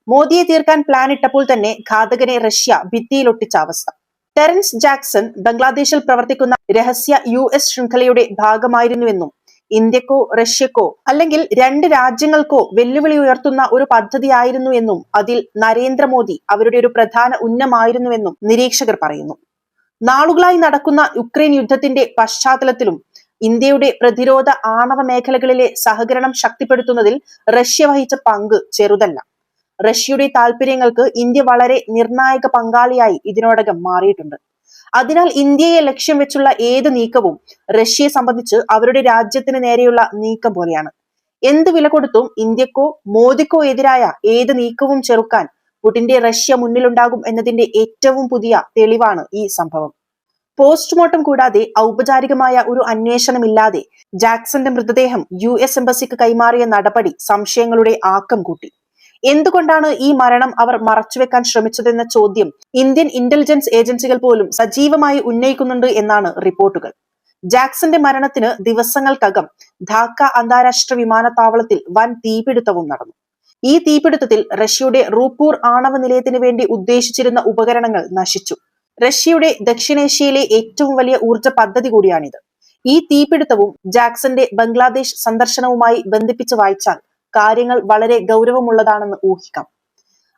മോദിയെ തീർക്കാൻ പ്ലാൻ ഇട്ടപ്പോൾ തന്നെ ഘാതകനെ റഷ്യ ഭിത്തിയിലൊട്ടിച്ച അവസ്ഥ. ടെറൻസ് ജാക്സൺ ബംഗ്ലാദേശിൽ പ്രവർത്തിക്കുന്ന രഹസ്യ US ശൃംഖലയുടെ ഭാഗമായിരുന്നുവെന്നും ഇന്ത്യക്കോ റഷ്യക്കോ അല്ലെങ്കിൽ രണ്ട് രാജ്യങ്ങൾക്കോ വെല്ലുവിളി ഉയർത്തുന്ന ഒരു പദ്ധതിയായിരുന്നു എന്നും അതിൽ നരേന്ദ്രമോദി അവരുടെ ഒരു പ്രധാന ഉന്നമായിരുന്നുവെന്നും നിരീക്ഷകർ പറയുന്നു. നാളുകളായി നടക്കുന്ന യുക്രൈൻ യുദ്ധത്തിന്റെ പശ്ചാത്തലത്തിലും ഇന്ത്യയുടെ പ്രതിരോധ ആണവ മേഖലകളിലെ സഹകരണം ശക്തിപ്പെടുത്തുന്നതിൽ റഷ്യ വഹിച്ച പങ്ക് ചെറുതല്ല. റഷ്യയുടെ താൽപര്യങ്ങൾക്ക് ഇന്ത്യ വളരെ നിർണായക പങ്കാളിയായി ഇതിനോടകം മാറിയിട്ടുണ്ട്. അതിനാൽ ഇന്ത്യയെ ലക്ഷ്യം വെച്ചുള്ള ഏത് നീക്കവും റഷ്യയെ സംബന്ധിച്ച് അവരുടെ രാജ്യത്തിന് നേരെയുള്ള നീക്കം പോലെയാണ്. എന്ത് വില കൊടുത്തും ഇന്ത്യക്കോ മോദിക്കോ എതിരായ ഏത് നീക്കവും ചെറുക്കാൻ പുടിന്റെ റഷ്യ മുന്നിലുണ്ടാകും എന്നതിന്റെ ഏറ്റവും പുതിയ തെളിവാണ് ഈ സംഭവം. പോസ്റ്റ്മോർട്ടം കൂടാതെ ഔപചാരികമായ ഒരു അന്വേഷണമില്ലാതെ ജാക്സന്റെ മൃതദേഹം US എംബസിക്ക് കൈമാറിയ നടപടി സംശയങ്ങളുടെ ആക്കം കൂട്ടി. എന്തുകൊണ്ടാണ് ഈ മരണം അവർ മറച്ചുവെക്കാൻ ശ്രമിച്ചതെന്ന ചോദ്യം ഇന്ത്യൻ ഇന്റലിജൻസ് ഏജൻസികൾ പോലും സജീവമായി ഉന്നയിക്കുന്നുണ്ട് എന്നാണ് റിപ്പോർട്ടുകൾ. ജാക്സന്റെ മരണത്തിന് ദിവസങ്ങൾക്കകം ധാക്ക അന്താരാഷ്ട്ര വിമാനത്താവളത്തിൽ വൻ തീപിടുത്തവും നടന്നു. ഈ തീപിടുത്തത്തിൽ റഷ്യയുടെ റൂപൂർ ആണവ നിലയത്തിന് വേണ്ടി ഉദ്ദേശിച്ചിരുന്ന ഉപകരണങ്ങൾ നശിച്ചു. റഷ്യയുടെ ദക്ഷിണേഷ്യയിലെ ഏറ്റവും വലിയ ഊർജ പദ്ധതി കൂടിയാണിത്. ഈ തീപിടുത്തവും ജാക്സന്റെ ബംഗ്ലാദേശ് സന്ദർശനവുമായി ബന്ധിപ്പിച്ച് വായിച്ചാൽ കാര്യങ്ങൾ വളരെ ഗൗരവമുള്ളതാണെന്ന് ഊഹിക്കാം.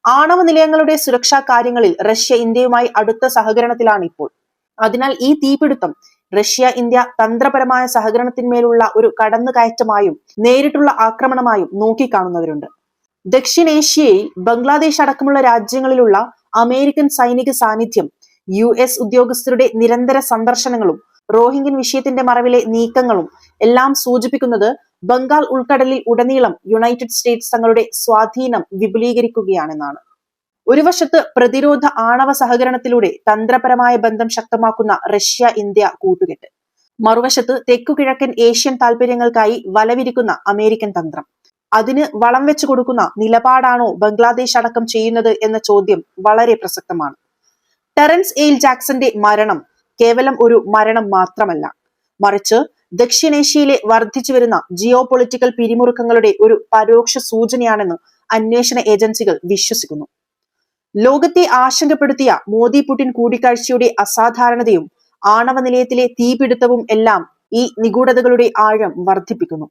ആണവ നിലയങ്ങളുടെ സുരക്ഷാ കാര്യങ്ങളിൽ റഷ്യ ഇന്ത്യയുമായി അടുത്ത സഹകരണത്തിലാണ് ഇപ്പോൾ. അതിനാൽ ഈ തീപിടുത്തം റഷ്യ ഇന്ത്യ തന്ത്രപരമായ സഹകരണത്തിന്മേലുള്ള ഒരു കടന്നുകയറ്റമായും നേരിട്ടുള്ള ആക്രമണമായും നോക്കിക്കാണുന്നവരുണ്ട്. ദക്ഷിണേഷ്യയിൽ ബംഗ്ലാദേശ് അടക്കമുള്ള രാജ്യങ്ങളിലുള്ള അമേരിക്കൻ സൈനിക സാന്നിധ്യം, US ഉദ്യോഗസ്ഥരുടെ നിരന്തര സന്ദർശനങ്ങളും റോഹിംഗ്യൻ വിഷയത്തിന്റെ മറവിലെ നീക്കങ്ങളും എല്ലാം സൂചിപ്പിക്കുന്നത് ബംഗാൾ ഉൾക്കടലിൽ ഉടനീളം യുണൈറ്റഡ് സ്റ്റേറ്റ്സ് തങ്ങളുടെ സ്വാധീനം വിപുലീകരിക്കുകയാണെന്നാണ്. ഒരു വശത്ത് പ്രതിരോധ ആണവ സഹകരണത്തിലൂടെ തന്ത്രപരമായ ബന്ധം ശക്തമാക്കുന്ന റഷ്യ ഇന്ത്യ കൂട്ടുകെട്ട്, മറുവശത്ത് തെക്കുകിഴക്കൻ ഏഷ്യൻ താൽപര്യങ്ങൾക്കായി വലവിരിക്കുന്ന അമേരിക്കൻ തന്ത്രം. അതിന് വളം വെച്ചു കൊടുക്കുന്ന നിലപാടാണോ ബംഗ്ലാദേശ് അടക്കം ചെയ്യുന്നത് എന്ന ചോദ്യം വളരെ പ്രസക്തമാണ്. ടെറൻസ് ജാക്സന്റെ മരണം കേവലം ഒരു മരണം മാത്രമല്ല, മറിച്ച് ദക്ഷിണേഷ്യയിലെ വർദ്ധിച്ചു വരുന്ന ജിയോ പൊളിറ്റിക്കൽ പിരിമുറുക്കങ്ങളുടെ ഒരു പരോക്ഷ സൂചനയാണെന്ന് അന്വേഷണ ഏജൻസികൾ വിശ്വസിക്കുന്നു. ലോകത്തെ ആശങ്കപ്പെടുത്തിയ മോദി പുടിൻ കൂടിക്കാഴ്ചയുടെ അസാധാരണതയും ആണവ നിലയത്തിലെ തീപിടുത്തവും എല്ലാം ഈ നിഗൂഢതകളുടെ ആഴം വർദ്ധിപ്പിക്കുന്നു.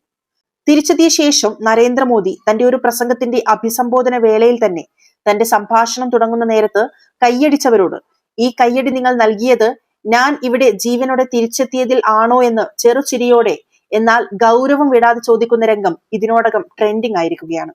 തിരിച്ചെത്തിയ ശേഷം നരേന്ദ്രമോദി തന്റെ ഒരു പ്രസംഗത്തിന്റെ അഭിസംബോധന വേളയിൽ തന്നെ തന്റെ സംഭാഷണം തുടങ്ങുന്ന നേരത്ത് കൈയടിച്ചവരോട് ഈ കയ്യടി നിങ്ങൾ നൽകിയത് ഞാൻ ഇവിടെ ജീവനോടെ തിരിച്ചെത്തിയതിൽ ആണോ എന്ന് ചെറുചിരിയോടെ എന്നാൽ ഗൗരവം വിടാതെ ചോദിക്കുന്ന രംഗം ഇതിനോടകം ട്രെൻഡിംഗ് ആയിരിക്കുകയാണ്.